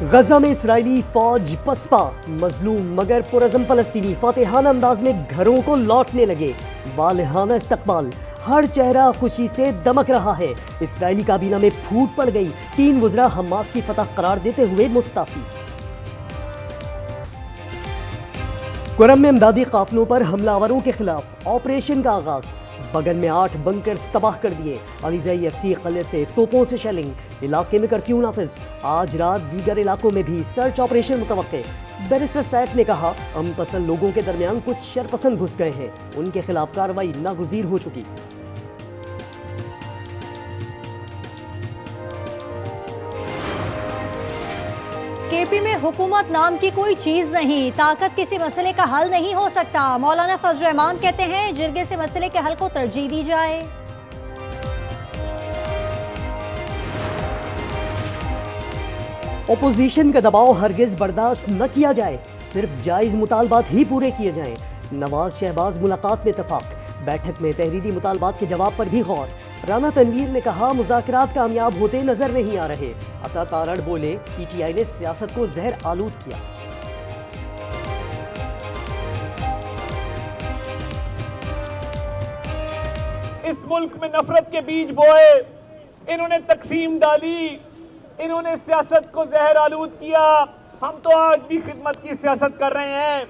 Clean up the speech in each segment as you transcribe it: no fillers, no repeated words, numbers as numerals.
غزہ میں اسرائیلی فوج پسپا، مظلوم مگر پرعزم فلسطینی فاتحانہ انداز میں گھروں کو لوٹنے لگے، والہانہ استقبال، ہر چہرہ خوشی سے دمک رہا ہے۔ اسرائیلی کابینہ میں پھوٹ پڑ گئی، 3 وزراء حماس کی فتح قرار دیتے ہوئے مستعفی۔ کرم میں امدادی قافلوں پر حملہ آوروں کے خلاف آپریشن کا آغاز، بگن میں 8 بنکرز تباہ کر دیے، علیزئی ایف سی قلعے سے توپوں سے شیلنگ، علاقے میں کرفیو نافذ، آج رات دیگر علاقوں میں بھی سرچ آپریشن متوقع۔ بیرسٹر سیف نے کہا امن پسند لوگوں کے درمیان کچھ شرپسند گھس گئے ہیں، ان کے خلاف کارروائی ناگزیر ہو چکی۔ کے پی میں حکومت نام کی کوئی چیز نہیں، طاقت کسی مسئلے کا حل نہیں ہو سکتا، مولانا فضل الرحمان کہتے ہیں جرگے سے مسئلے کے حل کو ترجیح دی جائے۔ اپوزیشن کا دباؤ ہرگز برداشت نہ کیا جائے، صرف جائز مطالبات ہی پورے کیے جائیں۔ نواز شہباز ملاقات میں اتفاق، بیٹھک میں تحریری مطالبات کے جواب پر بھی غور۔ رانا تنویر نے کہا مذاکرات کامیاب ہوتے نظر نہیں آ رہے۔ عطا تارڑ بولے پی ٹی آئی نے سیاست کو زہر آلود کیا۔ اس ملک میں نفرت کے بیج بوئے، انہوں نے تقسیم ڈالی، انہوں نے سیاست کو زہر آلود کیا۔ ہم تو آج بھی خدمت کی سیاست کر رہے ہیں۔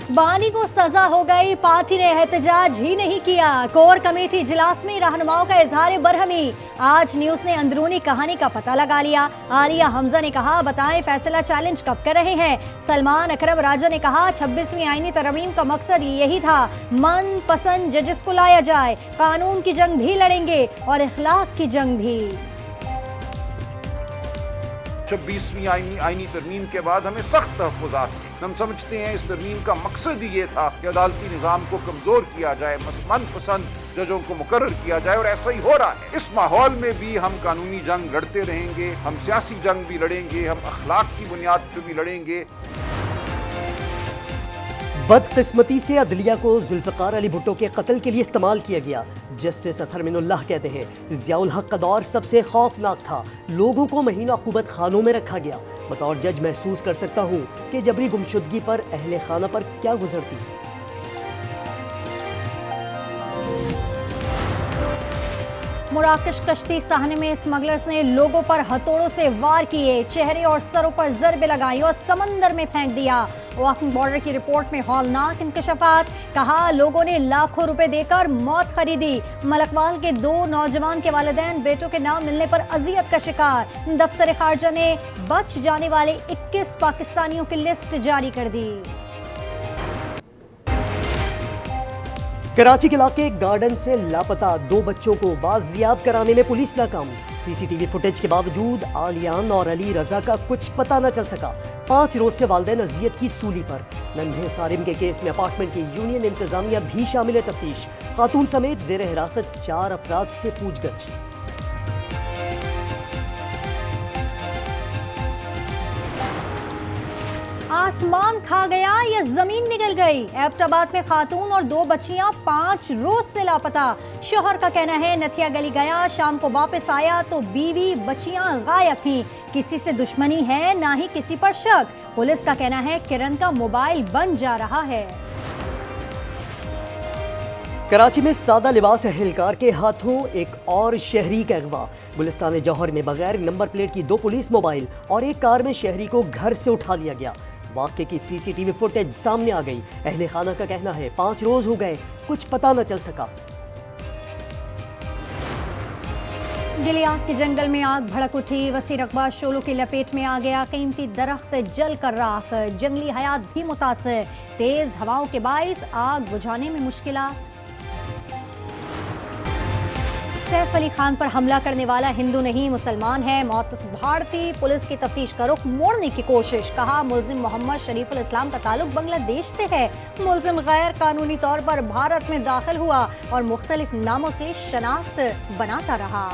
بانی کو سزا ہو گئی، پارٹی نے احتجاج ہی نہیں کیا، کور کمیٹی اجلاس میں رہنماؤں کا اظہار برہمی۔ آج نیوز نے اندرونی کہانی کا پتہ لگا لیا۔ عالیہ حمزہ نے کہا بتائیں فیصلہ چیلنج کب کر رہے ہیں۔ سلمان اکرم راجہ نے کہا 26ویں آئینی ترمیم کا مقصد یہی تھا، من پسند ججز کو لایا جائے، قانون کی جنگ بھی لڑیں گے اور اخلاق کی جنگ بھی۔ 26ویں آئینی ترمیم کے بعد ہمیں سخت تحفظات ہیں۔ ہم سمجھتے ہیں اس ترمیم کا مقصد ہی یہ تھا کہ عدالتی نظام کو کمزور کیا جائے، من پسند ججوں کو مقرر کیا جائے، اور ایسا ہی ہو رہا ہے۔ اس ماحول میں بھی ہم قانونی جنگ لڑتے رہیں گے، ہم سیاسی جنگ بھی لڑیں گے، ہم اخلاق کی بنیاد پہ بھی لڑیں گے۔ بدقسمتی سے عدلیہ کو ذوالفقار علی بھٹو کے قتل کے لیے استعمال کیا گیا۔ جسٹس اطہر من اللہ کہتے ہیں ضیاء الحق کا دور سب سے خوفناک تھا، لوگوں کو مہینوں عقوبت خانوں میں رکھا گیا۔ بطور جج محسوس کر سکتا ہوں کہ جبری گمشدگی پر اہل خانہ پر کیا گزرتی۔ مراکش کشتی ساحل میں اسمگلرز نے لوگوں پر ہتھوڑوں سے وار کیے، چہرے اور سروں پر ضربیں لگائیں اور سمندر میں پھینک دیا۔ واکنگ بارڈر کی رپورٹ میں ہولناک انکشافات، کہا لوگوں نے لاکھوں روپے دے کر موت خریدی۔ ملکوال کے 2 نوجوان کے والدین بیٹوں کے نام ملنے پر اذیت کا شکار، دفتر خارجہ نے بچ جانے والے 21 پاکستانیوں کی لسٹ جاری کر دی۔ کراچی کے علاقے گارڈن سے لاپتہ 2 بچوں کو بازیاب کرانے میں پولیس ناکام، سی سی ٹی وی فوٹیج کے باوجود آلیان اور علی رضا کا کچھ پتہ نہ چل سکا۔ 5 روز سے والدین اذیت کی سولی پر۔ ننھے سالم کے کیس میں اپارٹمنٹ کی یونین انتظامیہ بھی شامل تفتیش، خاتون سمیت زیر حراست 4 افراد سے پوچھ گچھ۔ آسمان کھا گیا یا زمین نگل گئی؟ ایبٹ آباد میں خاتون اور 2 بچیاں 5 روز سے لاپتہ۔ شوہر کا کہنا ہے نتھیا گلی گیا، شام کو واپس آیا تو بیوی بچیاں غائب تھیں، کسی سے دشمنی ہے نہ ہی کسی پر شک۔ پولیس کا کہنا ہے کرن کا موبائل بن جا رہا ہے۔ کراچی میں سادہ لباس اہلکار کے ہاتھوں ایک اور شہری کا اغوا۔ گلستان جوہر میں بغیر نمبر پلیٹ کی 2 پولیس موبائل اور ایک کار میں شہری کو گھر سے اٹھا لیا گیا۔ واقعے کی سی سی ٹی وی فوٹیج سامنے آ گئی۔ اہل خانہ کا کہنا ہے 5 روز ہو گئے، کچھ پتہ نہ چل سکا۔ گلیات کے جنگل میں آگ بھڑک اٹھی، وسیع رقبہ شعلوں کی لپیٹ میں آ گیا، قیمتی درخت جل کر راکھ، جنگلی حیات بھی متاثر، تیز ہواؤں کے باعث آگ بجھانے میں مشکلات۔ سیف علی خان پر حملہ کرنے والا ہندو نہیں مسلمان ہے، معتصم بھارتی، پولیس کی تفتیش کا رخ موڑنے کی کوشش، کہا ملزم محمد شریف الاسلام کا تعلق بنگلہ دیش سے ہے، ملزم غیر قانونی طور پر بھارت میں داخل ہوا اور مختلف ناموں سے شناخت بناتا رہا۔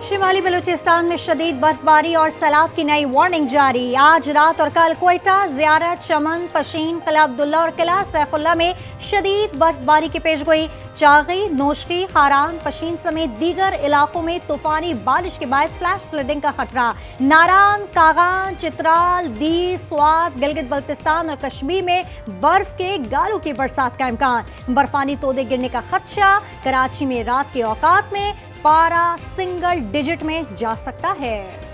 شمالی بلوچستان میں شدید برف باری اور سیلاب کی نئی وارننگ جاری، آج رات اور کل کوئٹہ، زیارت، چمن، پشین، قلعہ عبداللہ اور قلعہ سیف اللہ میں شدید برف باری کی پیش گوئی، چاغی، نوشخی، خاران، پشین سمیت دیگر علاقوں میں طوفانی بارش کے باعث فلیش فلڈنگ کا خطرہ۔ ناران، کاغان، چترال، دیر، سوات، گلگت بلتستان اور کشمیر میں برف کے گالوں کی برسات کا امکان۔ برفانی تودے گرنے کا خدشہ۔ کراچی میں رات کے اوقات میں پارہ سنگل ڈیجٹ میں جا سکتا ہے۔